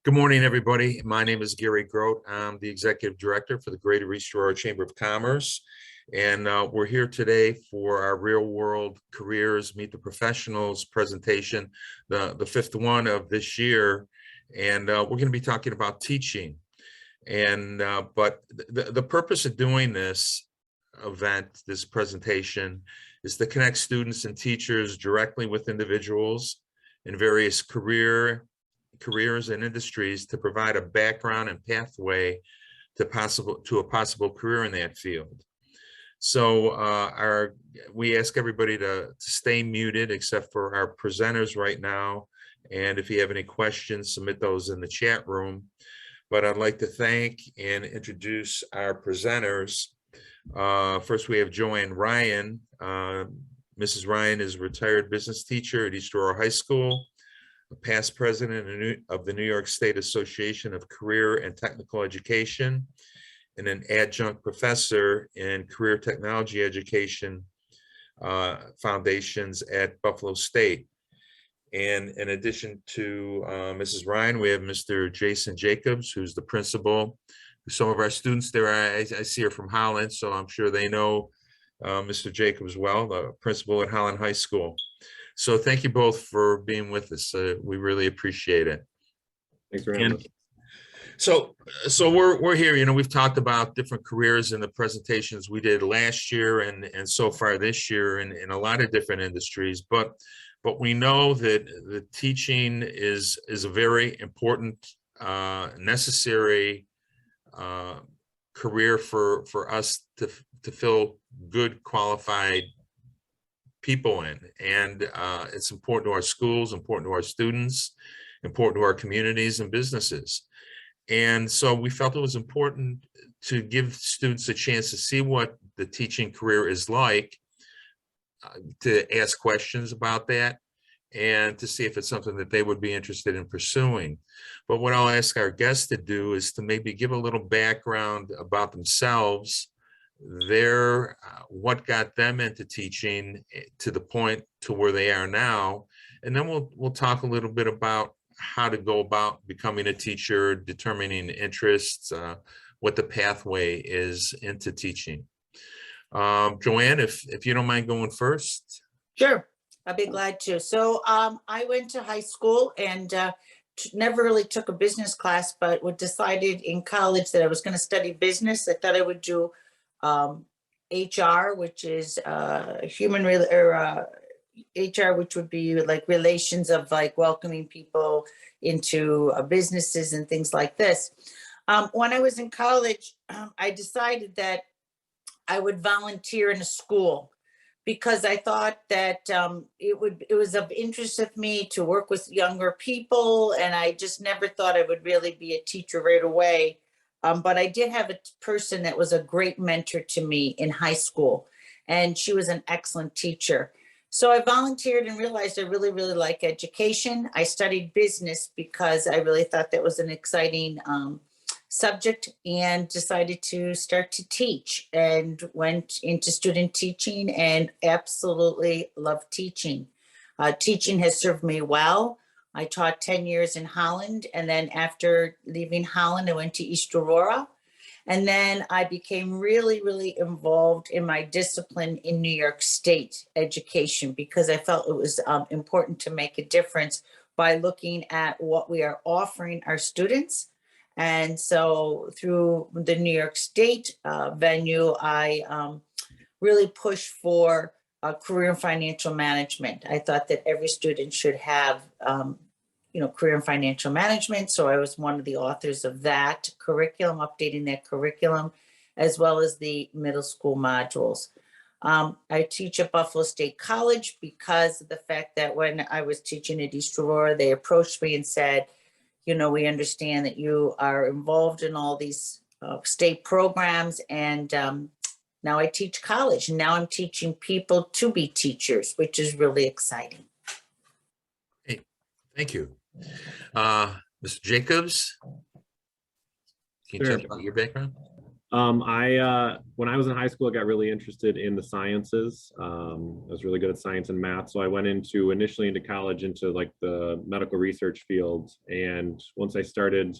Good morning, everybody. My name is Gary Grote. I'm the Executive Director for the Greater East Aurora Chamber of Commerce. And we're here today for our Real World Careers Meet the Professionals presentation, the fifth one of this year. And we're going to be talking about teaching. And but the purpose of doing this event, this presentation, is to connect students and teachers directly with individuals in various careers and industries to provide a background and pathway to a possible career in that field. So we ask everybody to stay muted except for our presenters right now. And if you have any questions, submit those in the chat room. But I'd like to thank and introduce our presenters. First, we have Joanne Ryan. Mrs. Ryan is a retired business teacher at East Aurora High School, a past president of the New York State Association of Career and Technical Education, and an adjunct professor in career technology education foundations at Buffalo State. And in addition to Mrs. Ryan, we have Mr. Jason Jacobs, who's the principal. Some of our students there, I see are from Holland, so I'm sure they know Mr. Jacobs well, the principal at Holland High School. So thank you both for being with us. We really appreciate it. Thanks for having us. So we're here. You know, we've talked about different careers in the presentations we did last year and so far this year in a lot of different industries. But we know that the teaching is a very important, necessary career for us to fill good, qualified people in, and it's important to our schools, important to our students, important to our communities and businesses. And so we felt it was important to give students a chance to see what the teaching career is like, to ask questions about that, and to see if it's something that they would be interested in pursuing. But what I'll ask our guests to do is to maybe give a little background about themselves, what got them into teaching to the point to where they are now, and then we'll talk a little bit about how to go about becoming a teacher, determining interests, what the pathway is into teaching. Joanne, if you don't mind going first. Sure, I'd be glad to. So I went to high school and never really took a business class, but decided in college that I was going to study business. I thought I would do HR, which is HR, which would be like relations of like welcoming people into businesses and things like this. When I was in college, I decided that I would volunteer in a school because I thought that it was of interest of me to work with younger people, and I just never thought I would really be a teacher right away. But I did have a person that was a great mentor to me in high school, and she was an excellent teacher. So I volunteered and realized I really, really like education. I studied business because I really thought that was an exciting subject, and decided to start to teach and went into student teaching and absolutely love teaching. Teaching has served me well. I taught 10 years in Holland, and then after leaving Holland, I went to East Aurora. And then I became really, really involved in my discipline in New York State education because I felt it was important to make a difference by looking at what we are offering our students. And so through the New York State venue, I really pushed for career and financial management. I thought that every student should have career and financial management. So I was one of the authors of that curriculum, updating that curriculum, as well as the middle school modules. I teach at Buffalo State College because of the fact that when I was teaching at East Aurora, they approached me and said, you know, we understand that you are involved in all these state programs, and now I teach college. And now I'm teaching people to be teachers, which is really exciting. Hey, thank you. Mr. Jacobs, can you tell me about your background? When I was in high school, I got really interested in the sciences. I was really good at science and math. So I went initially into college into like the medical research field. And once I started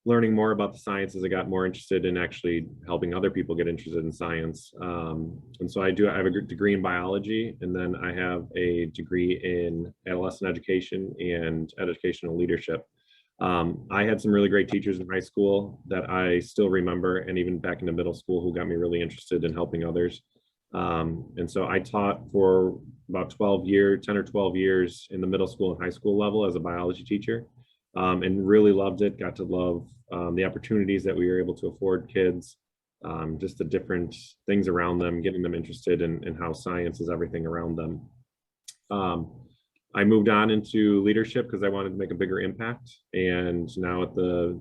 learning more about the sciences, I got more interested in actually helping other people get interested in science. And so I have a degree in biology, and then I have a degree in adolescent education and educational leadership. I had some really great teachers in high school that I still remember, and even back into middle school, who got me really interested in helping others. And so I taught for about 10 or 12 years in the middle school and high school level as a biology teacher, and really loved it, got to love the opportunities that we were able to afford kids, just the different things around them, getting them interested in how science is everything around them. I moved on into leadership because I wanted to make a bigger impact. And now at the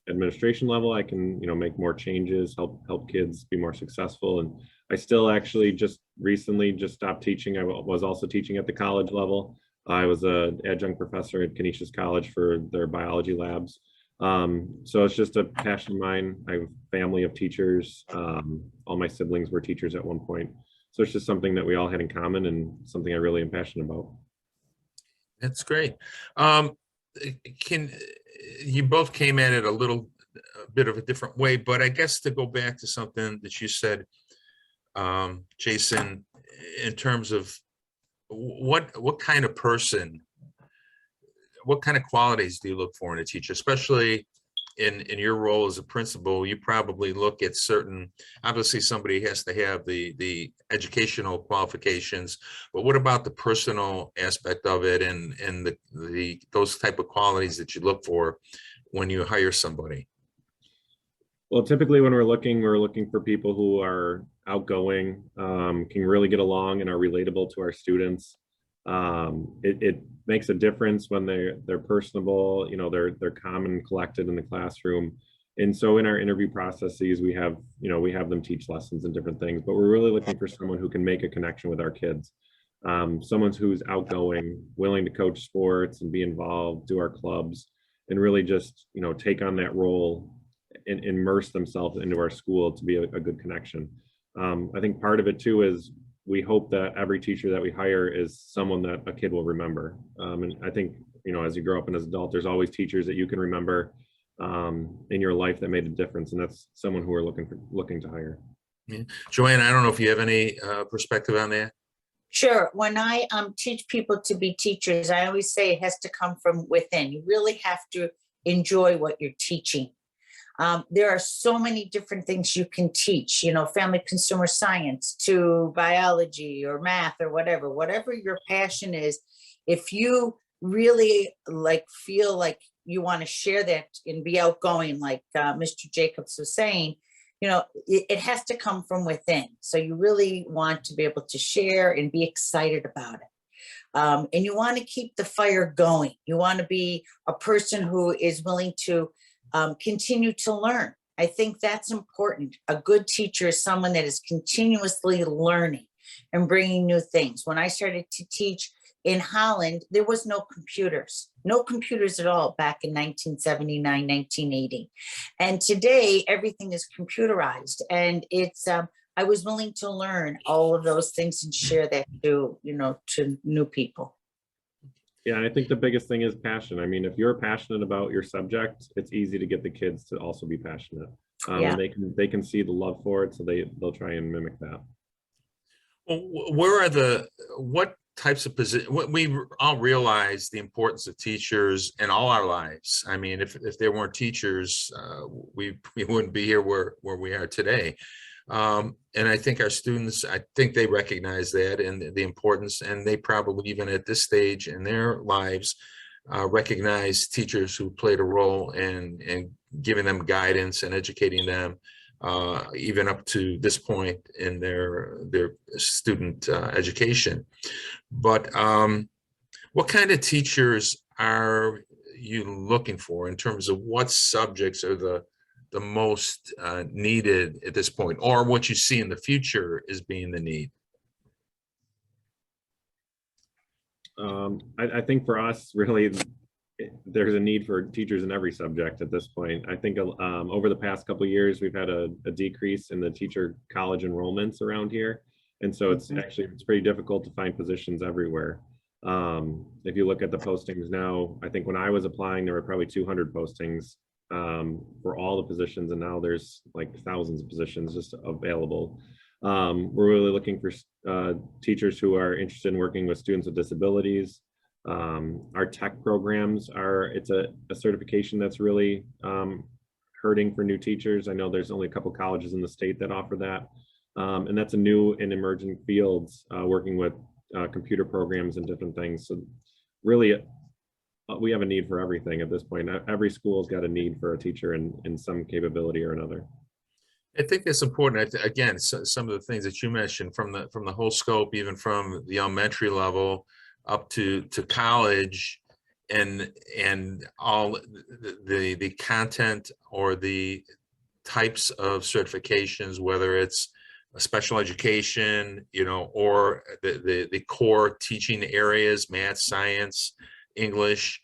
administration level, I can, make more changes, help kids be more successful. And I still actually just recently stopped teaching. I was also teaching at the college level. I was an adjunct professor at Canisius College for their biology labs. So it's just a passion of mine. I have a family of teachers. All my siblings were teachers at one point. So it's just something that we all had in common and something I really am passionate about. That's great. You both came at it a bit of a different way, but I guess to go back to something that you said, Jason, in terms of what kind of person, what kind of qualities do you look for in a teacher, especially in your role as a principal? You probably look at obviously somebody has to have the educational qualifications, but what about the personal aspect of it and those type of qualities that you look for when you hire somebody? Well, typically when we're looking for people who are outgoing, can really get along and are relatable to our students. It makes a difference when they're personable, they're calm and collected in the classroom. And so in our interview processes, we have them teach lessons and different things, but we're really looking for someone who can make a connection with our kids. Someone who's outgoing, willing to coach sports and be involved, do our clubs, and really just, take on that role and immerse themselves into our school to be a good connection. I think part of it too is we hope that every teacher that we hire is someone that a kid will remember. And I think, as you grow up and as an adult, there's always teachers that you can remember in your life that made a difference. And that's someone who we're looking to hire. Yeah. Joanne, I don't know if you have any perspective on that. Sure. When I teach people to be teachers, I always say it has to come from within. You really have to enjoy what you're teaching. There are so many different things you can teach, family consumer science to biology or math or whatever your passion is. If you really feel like you want to share that and be outgoing, like Mr. Jacobs was saying, it has to come from within. So you really want to be able to share and be excited about it. And you want to keep the fire going. You want to be a person who is willing to continue to learn. I think that's important. A good teacher is someone that is continuously learning and bringing new things. When I started to teach in Holland, there was no computers at all back in 1979, 1980. And today everything is computerized, and it's, I was willing to learn all of those things and share that to new people. Yeah, and I think the biggest thing is passion. I mean, if you're passionate about your subject, it's easy to get the kids to also be passionate. Yeah. And they can see the love for it, so they'll try and mimic that. Well, what types of positions? We all realize the importance of teachers in all our lives. I mean, if there weren't teachers, we wouldn't be here where we are today. And I think our students, they recognize that and the importance, and they probably even at this stage in their lives recognize teachers who played a role in giving them guidance and educating them, even up to this point in their student education. But what kind of teachers are you looking for in terms of what subjects are the most needed at this point, or what you see in the future as being the need? I think for us, really, there's a need for teachers in every subject at this point. I think over the past couple of years, we've had a decrease in the teacher college enrollments around here. And so it's pretty difficult to find positions everywhere. If you look at the postings now, I think when I was applying, there were probably 200 postings for all the positions, and now there's like thousands of positions just available. We're really looking for teachers who are interested in working with students with disabilities. Our tech programs it's a certification that's really hurting for new teachers. I know there's only a couple colleges in the state that offer that. And that's a new and emerging fields, working with computer programs and different things. So really, we have a need for everything at this point. Every school's got a need for a teacher in some capability or another. I think that's important. Again, some of the things that you mentioned from the whole scope, even from the elementary level up to college, and all the content or the types of certifications, whether it's a special education, you know, or the core teaching areas, math, science, English,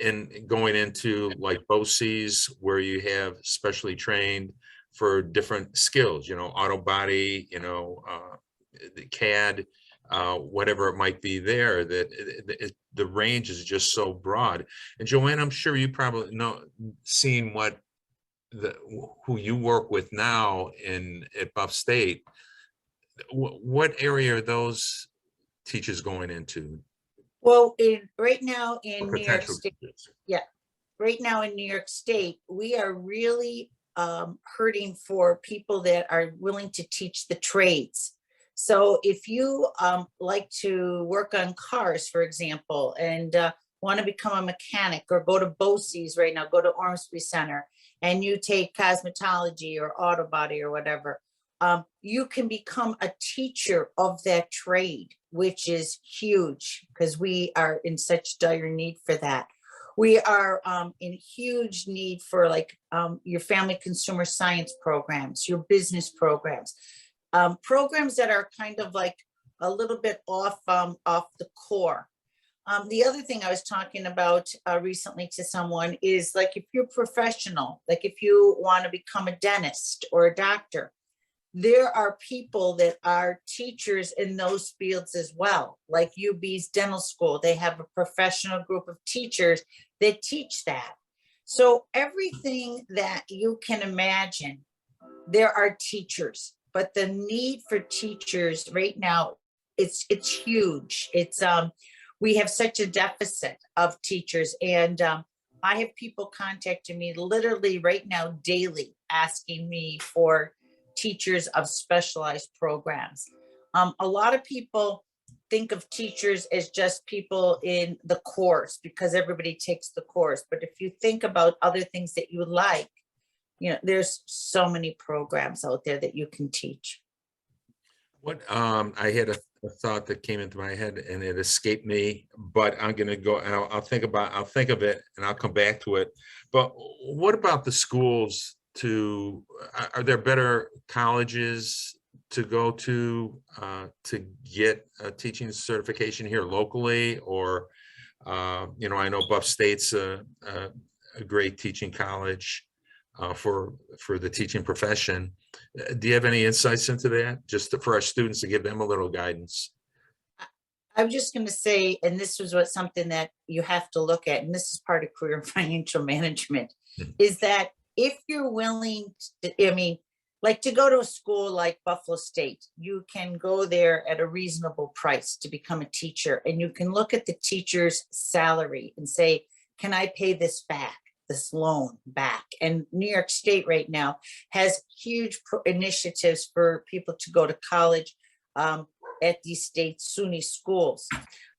and going into like BOCES, where you have specially trained for different skills, you know, auto body, you know, the CAD, whatever it might be there, that the range is just so broad. And Joanne, I'm sure you probably seen who you work with now at Buff State. What area are those teachers going into? Well, right now in New York State, teachers? right now in New York State, we are really hurting for people that are willing to teach the trades. So if you like to work on cars, for example, and want to become a mechanic, or go to BOCES right now, go to Ormsby Center, and you take cosmetology or auto body or whatever, you can become a teacher of that trade, which is huge because we are in such dire need for that. We are in huge need for like your family consumer science programs, your business programs, programs that are kind of like a little bit off the core. The other thing I was talking about recently to someone is like, if you're professional, like if you want to become a dentist or a doctor, there are people that are teachers in those fields as well. Like UB's dental school, they have a professional group of teachers that teach that. So everything that you can imagine, there are teachers, but the need for teachers right now, it's huge. It's we have such a deficit of teachers, and I have people contacting me literally right now daily asking me for teachers of specialized programs. A lot of people think of teachers as just people in the course because everybody takes the course. But if you think about other things that you like, you know, there's so many programs out there that you can teach. What I had a thought that came into my head and it escaped me, but I'm going to go and I'll think of it and I'll come back to it. But what about the schools? Are there better colleges to go to get a teaching certification here locally, or you know, I know Buff State's a great teaching college for the teaching profession. Do you have any insights into that, just for our students, to give them a little guidance? I'm just going to say, and this was something that you have to look at, and this is part of career and financial management, is that if you're willing to, I mean, like to go to a school like Buffalo State, you can go there at a reasonable price to become a teacher, and you can look at the teacher's salary and say, can I pay this back, this loan back? And New York State right now has huge initiatives for people to go to college at these state SUNY schools.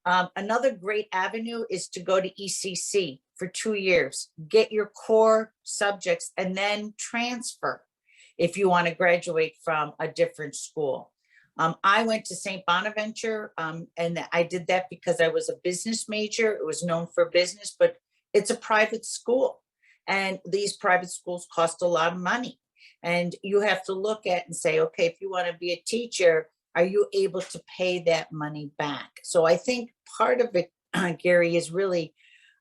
Another great avenue is to go to ECC for 2 years, get your core subjects, and then transfer if you want to graduate from a different school. I went to St. Bonaventure, and I did that because I was a business major. It was known for business, but it's a private school, and these private schools cost a lot of money. And you have to look at and say, okay, if you want to be a teacher, are you able to pay that money back? So I think part of it, Gary, is really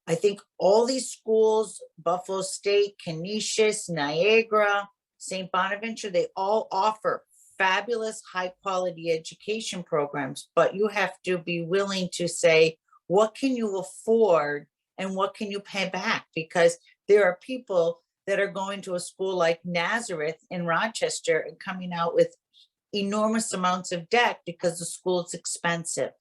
I think all these schools, Buffalo State, Canisius, Niagara, St. Bonaventure, they all offer fabulous high quality education programs, but you have to be willing to say, what can you afford and what can you pay back? Because there are people that are going to a school like Nazareth in Rochester and coming out with enormous amounts of debt because the school is expensive.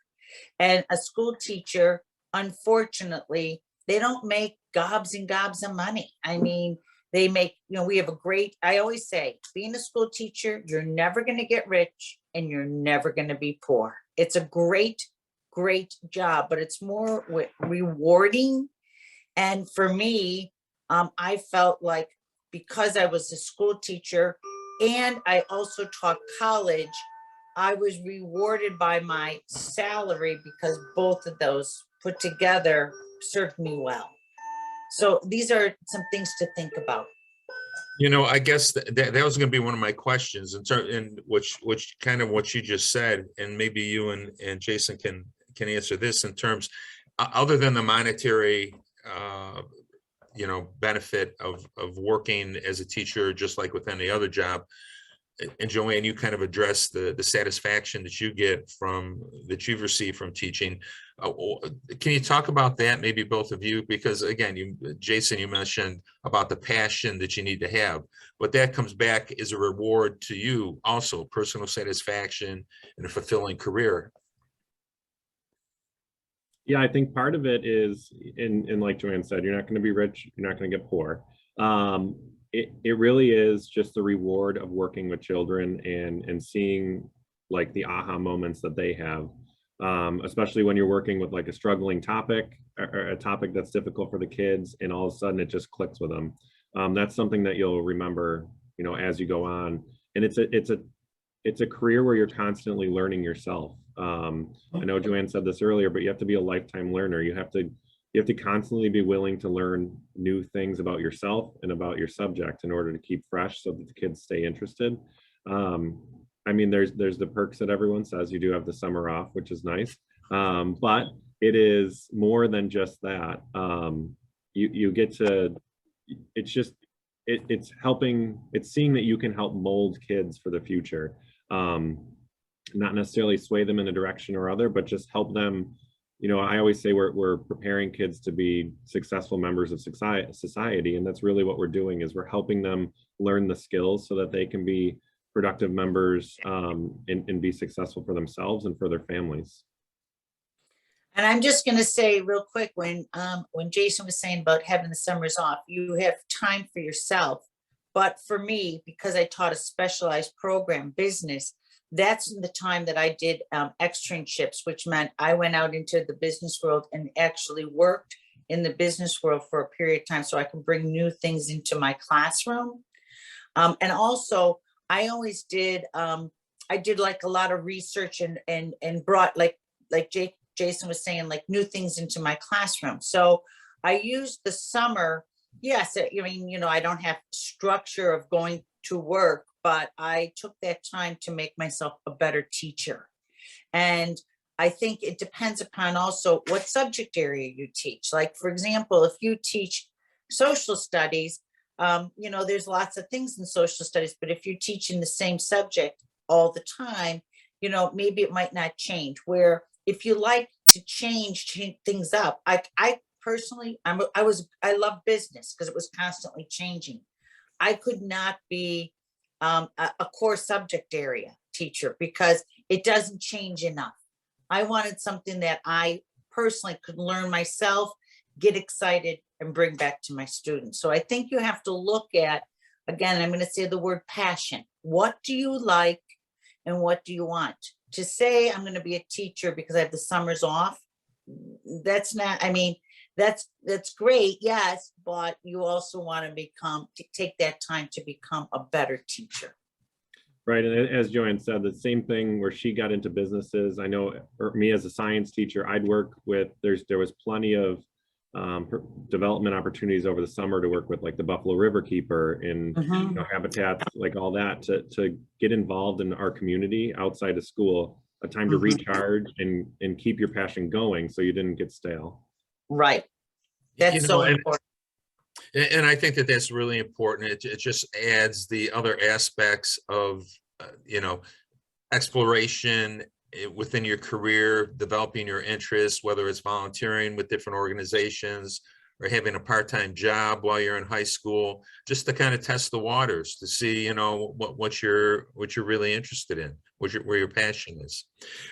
And a school teacher, unfortunately, they don't make gobs and gobs of money. I mean, they make, we have a great, I always say, being a school teacher, you're never going to get rich and you're never going to be poor. It's a great, great job, but it's more rewarding. And for me, I felt like because I was a school teacher and I also taught college, I was rewarded by my salary because both of those put together served me well. So these are some things to think about. I guess that was going to be one of my questions in which kind of what you just said, and maybe you and Jason can answer this in terms, other than the monetary, benefit of working as a teacher, just like with any other job. And Joanne, you kind of addressed the satisfaction that you've received from teaching. Can you talk about that, maybe both of you? Because again, Jason, you mentioned about the passion that you need to have, but that comes back as a reward to you also, personal satisfaction and a fulfilling career. Yeah, I think part of it is, in like Joanne said, you're not going to be rich, you're not going to get poor. It really is just the reward of working with children and seeing like the aha moments that they have, especially when you're working with like a struggling topic or a topic that's difficult for the kids, and all of a sudden it just clicks with them. That's something that you'll remember, as you go on. And it's a career where you're constantly learning yourself. I know Joanne said this earlier, but you have to be a lifetime learner. You have to constantly be willing to learn new things about yourself and about your subject in order to keep fresh so that the kids stay interested. I mean, there's the perks that everyone says. You do have the summer off, which is nice. But it is more than just that. You get to, it's helping, it's seeing that you can help mold kids for the future. Not necessarily sway them in a direction or other, but just help them. I always say we're preparing kids to be successful members of society, and that's really what we're doing, is we're helping them learn the skills so that they can be productive members, and be successful for themselves and for their families. And I'm just going to say real quick, when Jason was saying about having the summers off, you have time for yourself. But for me, because I taught a specialized program, business, that's the time that I did externships, which meant I went out into the business world and actually worked in the business world for a period of time so I could bring new things into my classroom. And also, I always did, I did like a lot of research and brought like Jason was saying, like new things into my classroom. So I used the summer. Yes, I mean, I don't have structure of going to work, but I took that time to make myself a better teacher. And I think it depends upon also what subject area you teach. Like, for example, if you teach social studies, there's lots of things in social studies, but if you're teaching the same subject all the time, maybe it might not change. Where if you like to change things up, I personally, I love business because it was constantly changing. I could not be a core subject area teacher because it doesn't change enough. I wanted something that I personally could learn myself, get excited, and bring back to my students. So I think you have to look at, again, I'm going to say the word passion. What do you like and what do you want? To say I'm going to be a teacher because I have the summers off, that's not, I mean, that's great, yes, but you also want to take that time to become a better teacher. Right, and as Joanne said, the same thing where she got into businesses. I know, or me as a science teacher, I'd work with, there was plenty of development opportunities over the summer to work with like the Buffalo River Keeper and habitats, like all that, to get involved in our community outside of school, a time to recharge and keep your passion going so you didn't get stale. Right. That's so and important. And I think that that's really important. It just adds the other aspects of, exploration within your career, developing your interests, whether it's volunteering with different organizations or having a part-time job while you're in high school, just to kind of test the waters to see, what you're really interested in, where your passion is.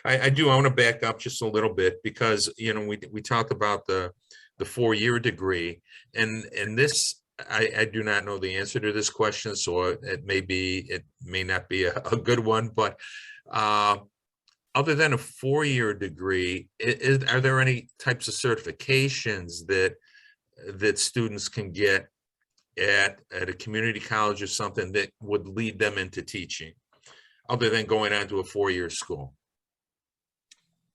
I want to back up just a little bit because, we talk about the 4-year degree, and this, I do not know the answer to this question, so it may not be a good one, but other than a 4-year degree, are there any types of certifications that students can get at a community college or something that would lead them into teaching, other than going on to a 4-year school?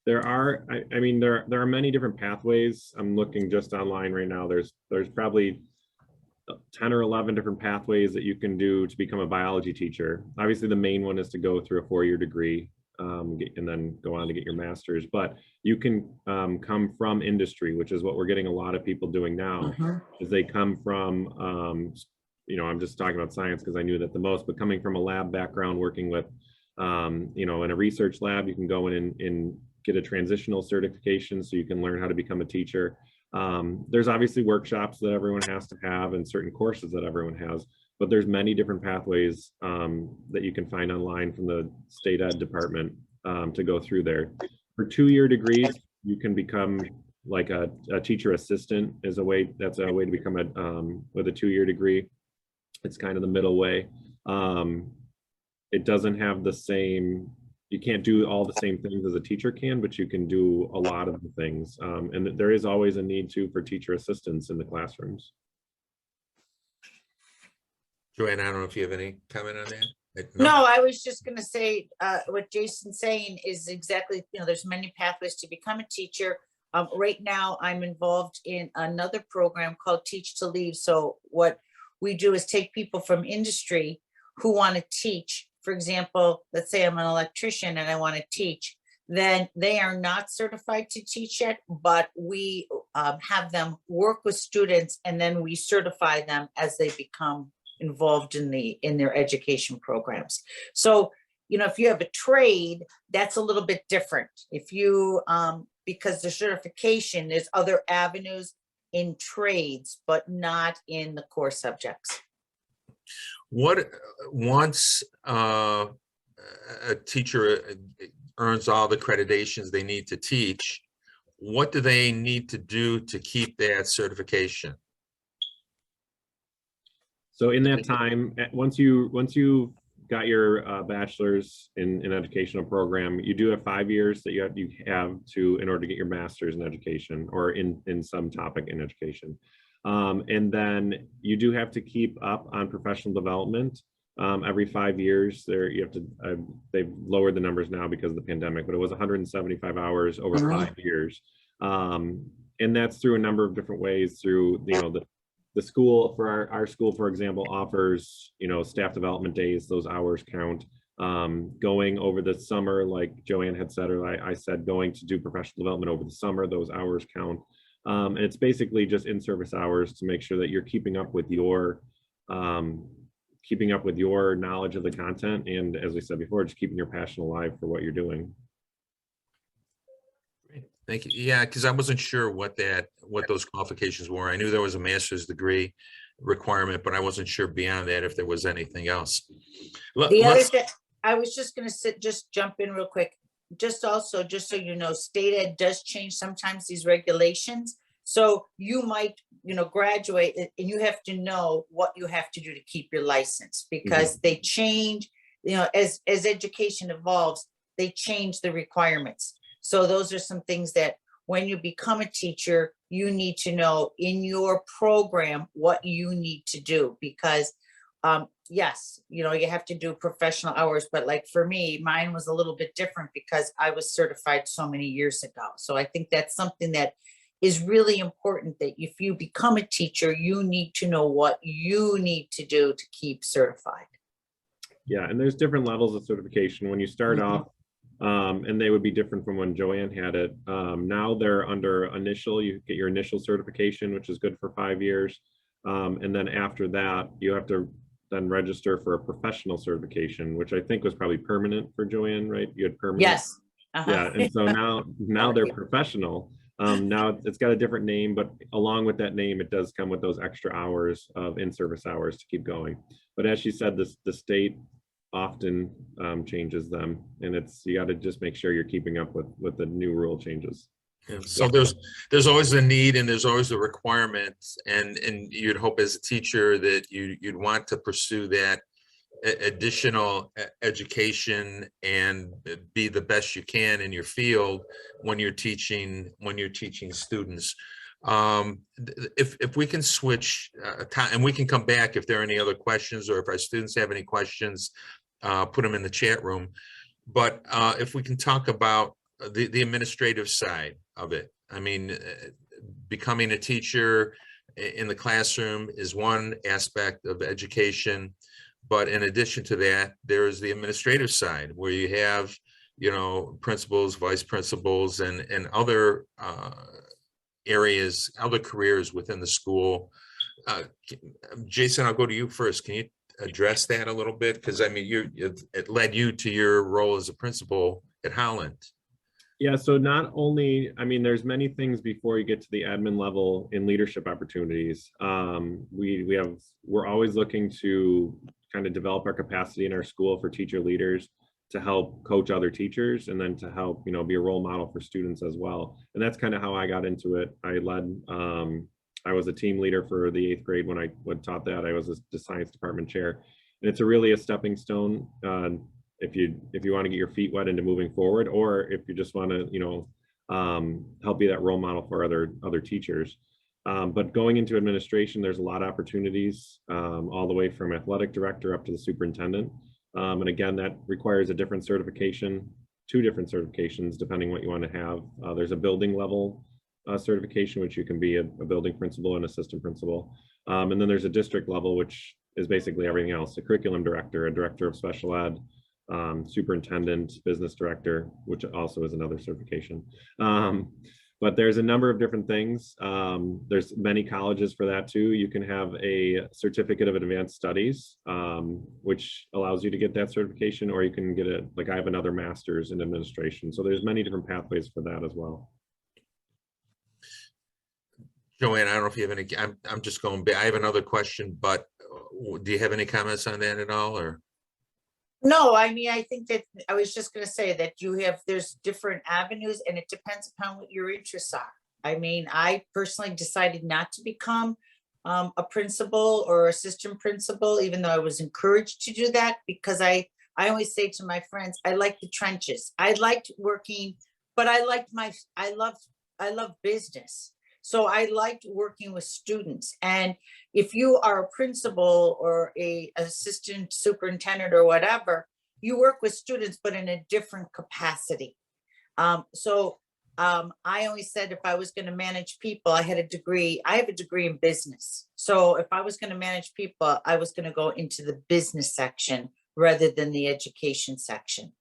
There are, I mean, there are many different pathways. I'm looking just online right now. There's probably 10 or 11 different pathways that you can do to become a biology teacher. Obviously, the main one is to go through a 4-year degree and then go on to get your master's. But you can come from industry, which is what we're getting a lot of people doing now. Is they come from, I'm just talking about science because I knew that the most, but coming from a lab background, working with, in a research lab, you can go in and get a transitional certification so you can learn how to become a teacher. There's obviously workshops that everyone has to have and certain courses that everyone has, but there's many different pathways that you can find online from the state ed department to go through there. For 2-year degrees, you can become like a teacher assistant that's a way to become with a 2-year degree. It's kind of the middle way. It doesn't have the same, you can't do all the same things as a teacher can, but you can do a lot of the things. And there is always a need for teacher assistants in the classrooms. Joanne, I don't know if you have any comment on that? No, I was just going to say what Jason's saying is exactly, there's many pathways to become a teacher. Right now, I'm involved in another program called Teach to Lead. So what we do is take people from industry who want to teach. For example, let's say I'm an electrician and I want to teach, then they are not certified to teach yet, but we have them work with students and then we certify them as they become involved in their education programs. So, if you have a trade, that's a little bit different. If you, because the certification, there's other avenues in trades, but not in the core subjects. Once a teacher earns all the accreditations they need to teach, what do they need to do to keep that certification? So in that time, once you got your bachelor's in an educational program, you do have 5 years that you have to in order to get your master's in education or in some topic in education. And then you do have to keep up on professional development every 5 years. They've lowered the numbers now because of the pandemic, but it was 175 hours over 5 years. And that's through a number of different ways. Through the school, for our school, for example, offers staff development days. Those hours count. Going over the summer, like Joanne had said, or I said, going to do professional development over the summer, those hours count. And it's basically just in-service hours to make sure that you're keeping up with your knowledge of the content, and as we said before, just keeping your passion alive for what you're doing. Great. Thank you. Yeah, because I wasn't sure what those qualifications were. I knew there was a master's degree requirement, but I wasn't sure beyond that if there was anything else. The other thing, I was just going to just jump in real quick. Just so you know, state ed does change sometimes these regulations. So you might, graduate and you have to know what you have to do to keep your license, because they change, as education evolves, they change the requirements. So those are some things that when you become a teacher, you need to know in your program what you need to do, because yes, you have to do professional hours, but like for me, mine was a little bit different because I was certified so many years ago. So I think that's something that is really important, that if you become a teacher, you need to know what you need to do to keep certified. Yeah, and there's different levels of certification. When you start off, And they would be different from when Joanne had it. Now they're under initial, you get your initial certification, which is good for 5 years. And then after that, you have to then register for a professional certification, which I think was probably permanent for Joanne, right? You had permanent. Yes. Yeah, and so now they're professional. Now it's got a different name, but along with that name, it does come with those extra hours of in-service hours to keep going. But as she said, the state often changes them, and you got to just make sure you're keeping up with the new rule changes. And so there's always a need and there's always a requirement, and you'd hope as a teacher that you'd want to pursue that additional education and be the best you can in your field when you're teaching students. If we can switch and we can come back if there are any other questions, or if our students have any questions, put them in the chat room. But if we can talk about the administrative side of it. I mean, becoming a teacher in the classroom is one aspect of education, but in addition to that, there is the administrative side where you have, principals, vice principals, and other areas, other careers within the school. Jason, I'll go to you first. Can you address that a little bit? Because I mean, it led you to your role as a principal at Holland. Yeah, so not only, I mean, there's many things before you get to the admin level in leadership opportunities. We're always looking to kind of develop our capacity in our school for teacher leaders to help coach other teachers, and then to help, be a role model for students as well. And that's kind of how I got into it. I was a team leader for the 8th grade when I taught that. I was the science department chair, and it's really a stepping stone. If you want to get your feet wet into moving forward, or if you just want to, help be that role model for other teachers. But going into administration, there's a lot of opportunities, all the way from athletic director up to the superintendent. And again, that requires a different certification, 2 different certifications, depending what you want to have. There's a building level certification, which you can be a building principal and assistant principal. And then there's a district level, which is basically everything else: a curriculum director, a director of special ed, superintendent, business director, which also is another certification. But there's a number of different things. There's many colleges for that too. You can have a certificate of advanced studies, which allows you to get that certification, or you can get it, like I have another master's in administration. So there's many different pathways for that as well. Joanne, I don't know if you have any, I'm just going back. I have another question, but do you have any comments on that at all, or? No, I mean, I think that I was just going to say that there's different avenues, and it depends upon what your interests are. I mean, I personally decided not to become a principal or assistant principal, even though I was encouraged to do that, because I always say to my friends, I like the trenches. I liked working, but I love business. So I liked working with students. And if you are a principal or a assistant superintendent or whatever, you work with students, but in a different capacity. I always said if I was going to manage people, I have a degree in business. So if I was going to manage people, I was going to go into the business section rather than the education section.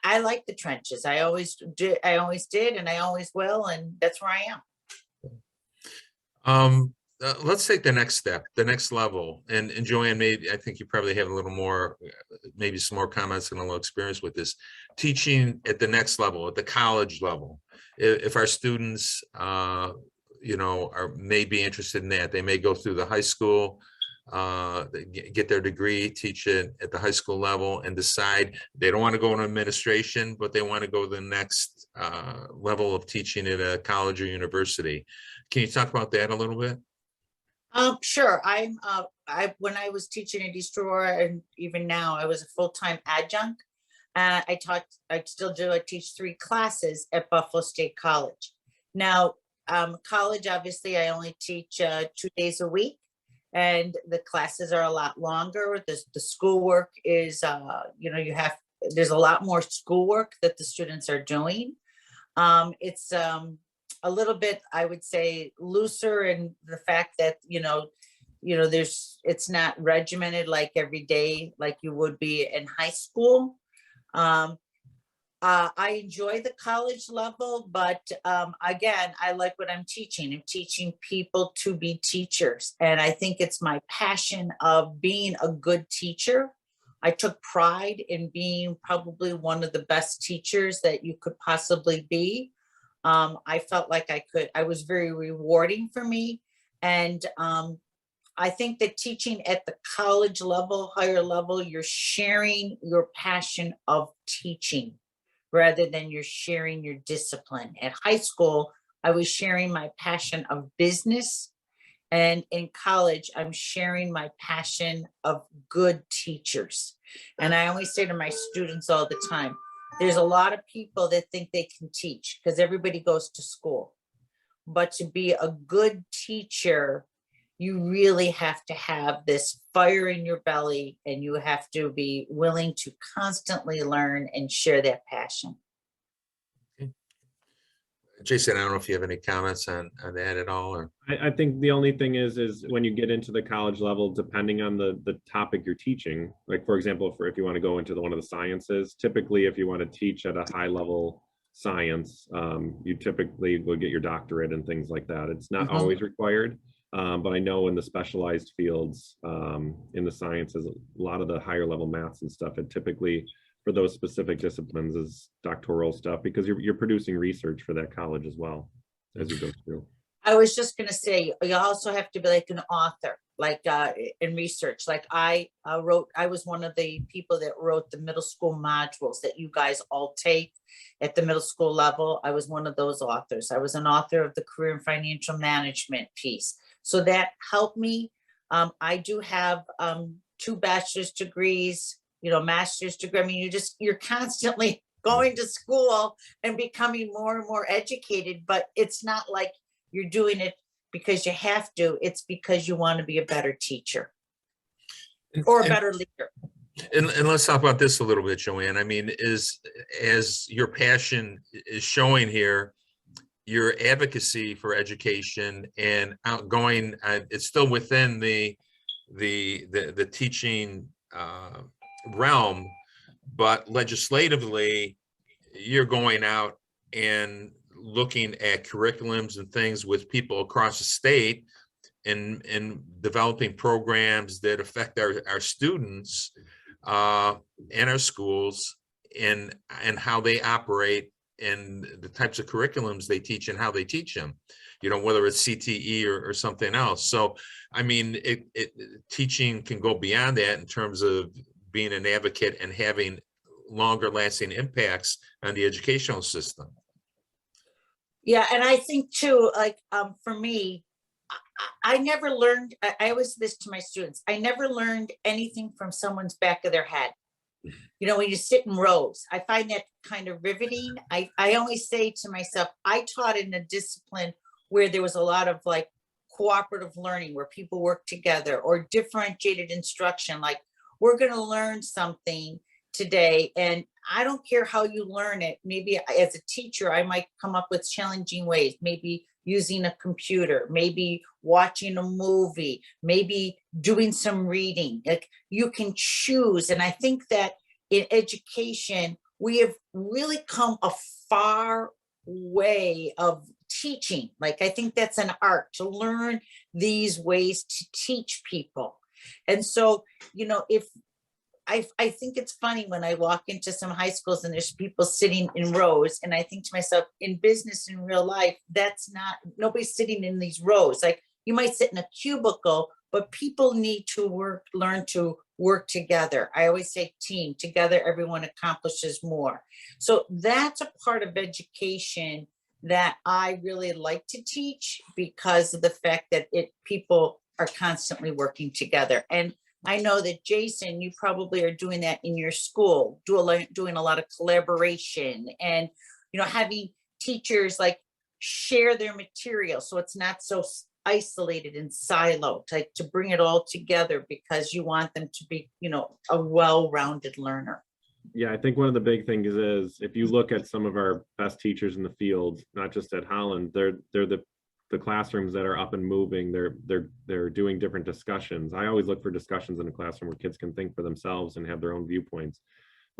I like the trenches. I always did, and I always will, and that's where I am. Let's take the next step, the next level. And Joanne, maybe I think you probably have a little more, maybe some more comments and a little experience with this. Teaching at the next level, at the college level. If our students, may be interested in that, they may go through the high school, get their degree, teach it at the high school level, and decide they don't want to go into administration, but they want to go to the next level of teaching at a college or university. Can you talk about that a little bit? Sure. When I was teaching at East Aurora, and even now, I was a full-time adjunct. I still do. I teach 3 classes at Buffalo State College. Now, college, obviously, I only teach 2 days a week. And the classes are a lot longer. The schoolwork is, there's a lot more schoolwork that the students are doing. It's a little bit, I would say, looser in the fact that, it's not regimented like every day, like you would be in high school. I enjoy the college level, but again, I like what I'm teaching. I'm teaching people to be teachers. And I think it's my passion of being a good teacher. I took pride in being probably one of the best teachers that you could possibly be. I felt like I was very rewarding for me. And I think that teaching at the college level, higher level, you're sharing your passion of teaching rather than you're sharing your discipline. At high school, I was sharing my passion of business. And in college, I'm sharing my passion of good teachers. And I always say to my students all the time, there's a lot of people that think they can teach because everybody goes to school. But to be a good teacher, you really have to have this fire in your belly and you have to be willing to constantly learn and share that passion. Jason, I don't know if you have any comments on that at all, or? I think the only thing is when you get into the college level, depending on the topic you're teaching, like for example, if you want to go into one of the sciences, typically if you want to teach at a high level science, you typically will get your doctorate and things like that. It's not always required, but I know in the specialized fields, in the sciences, a lot of the higher level maths and stuff, it typically for those specific disciplines is doctoral stuff because you're producing research for that college as well as you go through. I was just going to say, you also have to be like an author, like in research. Like I was one of the people that wrote the middle school modules that you guys all take at the middle school level. I was one of those authors. I was an author of the career and financial management piece. So that helped me. I do have 2 bachelor's degrees, master's degree. I mean, you're constantly going to school and becoming more and more educated, but it's not like you're doing it because you have to. It's because you want to be a better teacher or a better leader. And let's talk about this a little bit, Joanne. I mean, as your passion is showing here, your advocacy for education and outgoing, it's still within the teaching realm, but legislatively, you're going out and looking at curriculums and things with people across the state and developing programs that affect our students and our schools and how they operate and the types of curriculums they teach and how they teach them, whether it's CTE or something else. So, I mean, teaching can go beyond that in terms of being an advocate and having longer lasting impacts on the educational system. Yeah, and I think too, like for me, I never learned, I always say this to my students, I never learned anything from someone's back of their head. When you sit in rows, I find that kind of riveting. I always say to myself, I taught in a discipline where there was a lot of like cooperative learning, where people work together, or differentiated instruction, like we're going to learn something today, and I don't care how you learn it. Maybe as a teacher, I might come up with challenging ways, maybe using a computer, maybe watching a movie, maybe doing some reading. Like you can choose. And I think that in education, we have really come a far way of teaching. Like I think that's an art, to learn these ways to teach people. And so, if I think it's funny when I walk into some high schools and there's people sitting in rows, and I think to myself, in business, in real life, nobody's sitting in these rows. Like you might sit in a cubicle, but people need to learn to work together. I always say team, together everyone accomplishes more. So that's a part of education that I really like to teach because of the fact that people are constantly working together. And I know that Jason, you probably are doing that in your school, doing a lot of collaboration and, having teachers like share their material. So it's not so isolated and siloed, like to bring it all together because you want them to be, a well-rounded learner. Yeah, I think one of the big things is if you look at some of our best teachers in the field, not just at Holland, they're the classrooms that are up and moving, they're doing different discussions. I always look for discussions in a classroom where kids can think for themselves and have their own viewpoints.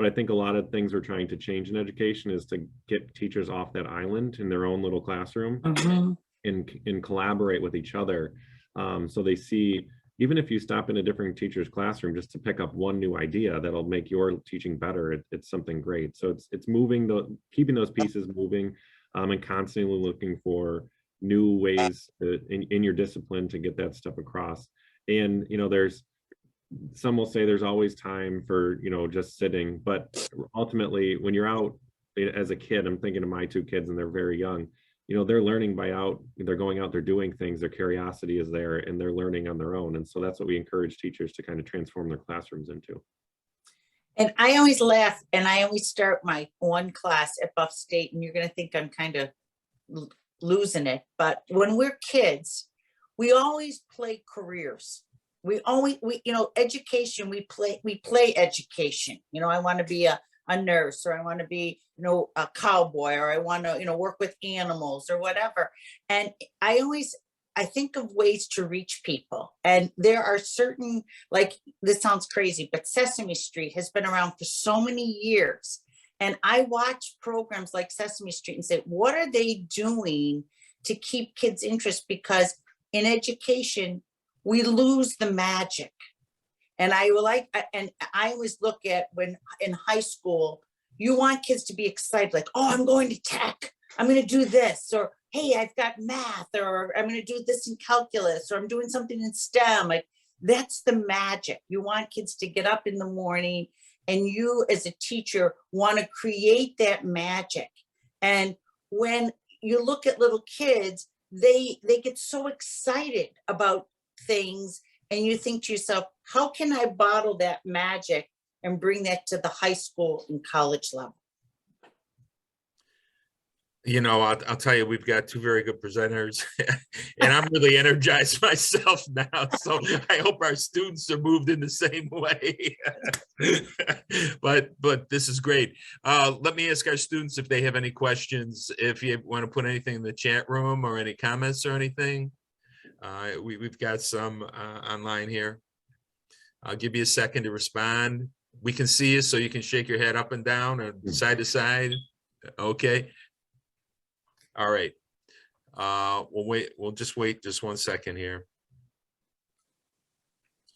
But I think a lot of things we're trying to change in education is to get teachers off that island in their own little classroom and collaborate with each other. So they see, even if you stop in a different teacher's classroom just to pick up one new idea that'll make your teaching better, it's something great. So it's moving, keeping those pieces moving, and constantly looking for new ways in your discipline to get that stuff across. And, you know, some will say there's always time for, you know, just sitting, but ultimately when you're out as a kid, I'm thinking of my two kids and they're very young, you know, they're learning they're going out, they're doing things, their curiosity is there and they're learning on their own. And so that's what we encourage teachers to kind of transform their classrooms into. And I always laugh, and I always start my one class at Buff State, and you're going to think I'm kind of losing it. But when we're kids, we always play careers. We you know, education, we play education. You know, I want to be a nurse, or I want to be, you know, a cowboy, or I want to, you know, work with animals or whatever. And I think of ways to reach people. And there are certain, like, this sounds crazy, but Sesame Street has been around for so many years. And I watch programs like Sesame Street and say, what are they doing to keep kids' interest? Because in education, we lose the magic. And I always look at when in high school, you want kids to be excited, like, oh, I'm going to tech, I'm going to do this, or hey, I've got math, or I'm going to do this in calculus, or I'm doing something in STEM. Like, that's the magic. You want kids to get up in the morning, and you as a teacher want to create that magic. And when you look at little kids, they get so excited about things, and you think to yourself, how can I bottle that magic and bring that to the high school and college level? You know, I'll tell you, we've got two very good presenters, and I'm really energized myself now. So I hope our students are moved in the same way. But this is great. Let me ask our students if they have any questions, if you want to put anything in the chat room or any comments or anything. We've got some online here. I'll give you a second to respond. We can see you, so you can shake your head up and down or side to side. Okay. All right. We'll just wait just 1 second here.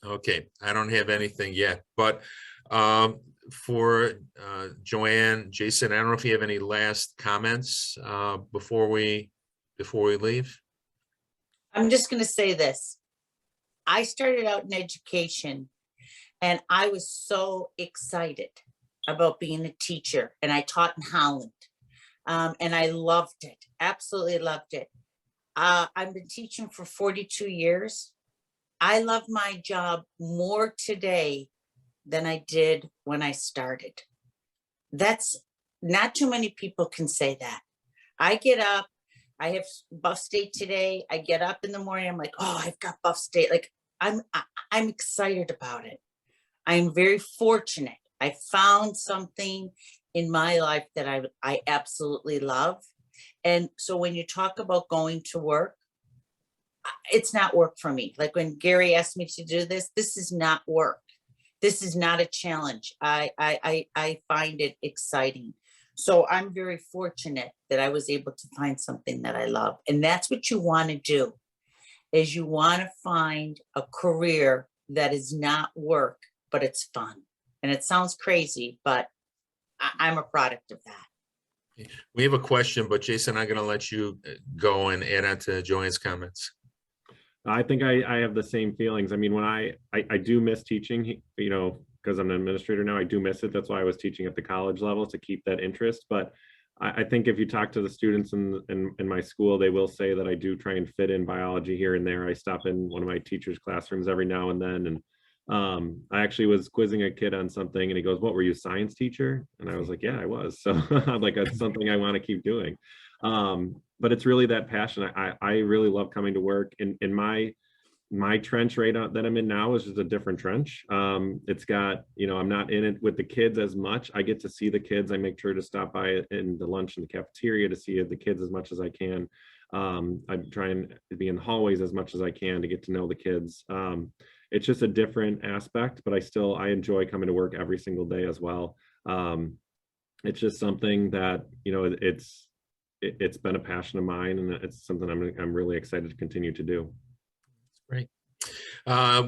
Okay, I don't have anything yet, but for Joanne, Jason, I don't know if you have any last comments before we leave. I'm just going to say this. I started out in education, and I was so excited about being a teacher, and I taught in Holland. And I loved it, absolutely loved it. I've been teaching for 42 years. I love my job more today than I did when I started. That's not too many people can say that. I get up, I have Buff State today. I get up in the morning, I'm like, oh, I've got Buff State. Like, I'm excited about it. I'm very fortunate. I found something in my life that I absolutely love. And so when you talk about going to work, it's not work for me. Like when Gary asked me to do this, this is not work. This is not a challenge. I find it exciting. So I'm very fortunate that I was able to find something that I love. And that's what you want to do, is you want to find a career that is not work, but it's fun. And it sounds crazy, but I'm a product of that. We have a question, but Jason, I'm going to let you go and add on to Joanne's comments. I think I have the same feelings. I mean, when I do miss teaching, you know, because I'm an administrator now, I do miss it. That's why I was teaching at the college level, to keep that interest. But I think if you talk to the students in my school, they will say that I do try and fit in biology here and there. I stop in one of my teachers' classrooms every now and then. And I actually was quizzing a kid on something, and he goes, what, were you a science teacher? And I was like, yeah, I was. So I'm like, that's something I want to keep doing. But it's really that passion. I really love coming to work. In my trench right out that I'm in now is just a different trench. It's got, you know, I'm not in it with the kids as much. I get to see the kids. I make sure to stop by in the lunch in the cafeteria to see the kids as much as I can. I try and be in the hallways as much as I can to get to know the kids. It's just a different aspect, but I enjoy coming to work every single day as well. It's just something that, you know, it's been a passion of mine, and it's something I'm really excited to continue to do. Great.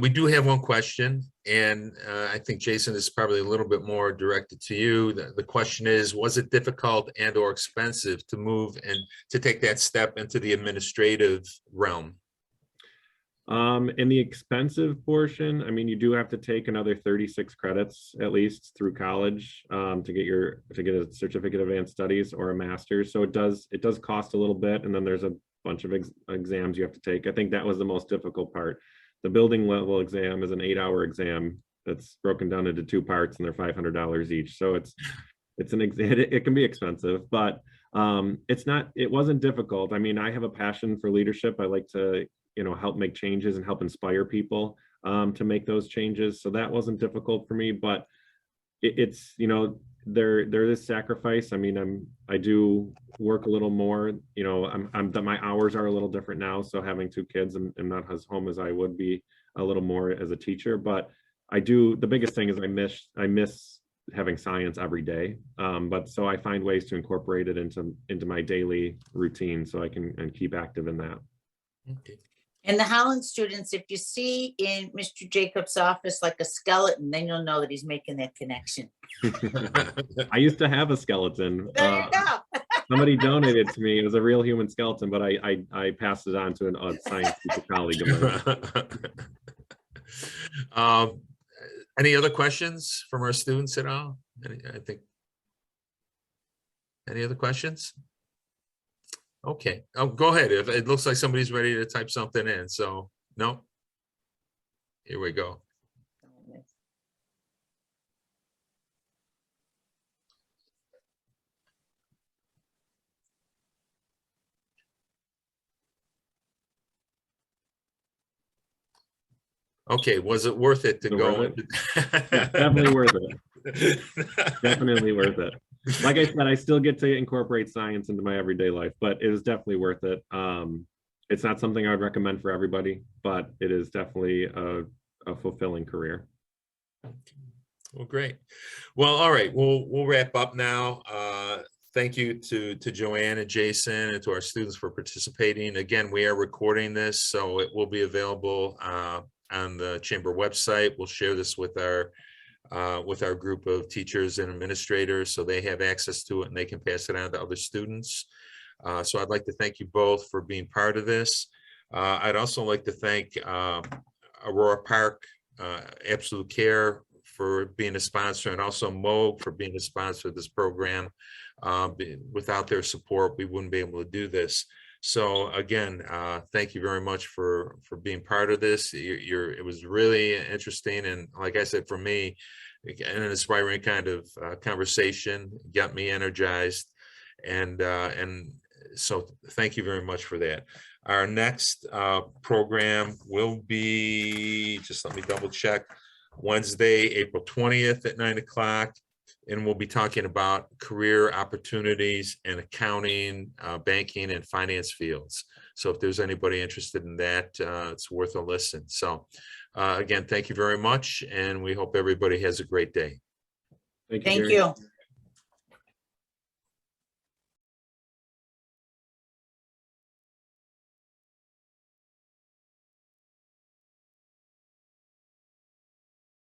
We do have one question, and I think, Jason, this is probably a little bit more directed to you. The question is, was it difficult and or expensive to move and to take that step into the administrative realm? In the expensive portion, I mean, you do have to take another 36 credits at least through college to get a certificate of advanced studies or a master's. So it does cost a little bit, and then there's a bunch of exams you have to take. I think that was the most difficult part. The building level exam is an 8-hour exam that's broken down into 2 parts, and they're $500 each. So it's an exam. It can be expensive, but it wasn't difficult. I mean, I have a passion for leadership. I like to, you know, help make changes and help inspire people to make those changes. So that wasn't difficult for me, but it's, you know, there is sacrifice. I mean, I do work a little more, you know, my hours are a little different now. So having 2 kids, and not as home as I would be a little more as a teacher, but the biggest thing is I miss having science every day. But so I find ways to incorporate it into my daily routine so I can keep active in that. Okay. And the Holland students, if you see in Mr. Jacobs' office like a skeleton, then you'll know that he's making that connection. I used to have a skeleton. There you go. Somebody donated to me. It was a real human skeleton, but I passed it on to a science teacher colleague of mine. Any other questions from our students at all? Any other questions? Okay, go ahead. If it looks like somebody's ready to type something in, so no. Here we go. Okay, was it worth it to go? Yeah, definitely worth it. Definitely worth it. Like I said, I still get to incorporate science into my everyday life, but it is definitely worth it. It's not something I would recommend for everybody, but it is definitely a fulfilling career. Well, great. Well, all right, we'll wrap up now. Thank you to Joanne and Jason and to our students for participating. Again, we are recording this, so it will be available on the Chamber website. We'll share this with our group of teachers and administrators, so they have access to it and they can pass it on to other students. So I'd like to thank you both for being part of this. I'd also like to thank Aurora Park, Absolute Care for being a sponsor, and also Moog for being a sponsor of this program. Without their support, we wouldn't be able to do this. So again, thank you very much for being part of this. It was really interesting, and like I said, for me, an inspiring kind of conversation, got me energized, and so thank you very much for that. Our next program will be, just let me double check, Wednesday, April 20th at 9 o'clock. And we'll be talking about career opportunities in accounting, banking, and finance fields. So if there's anybody interested in that, it's worth a listen. So again, thank you very much, and we hope everybody has a great day. Thank you. Thank Gary. you.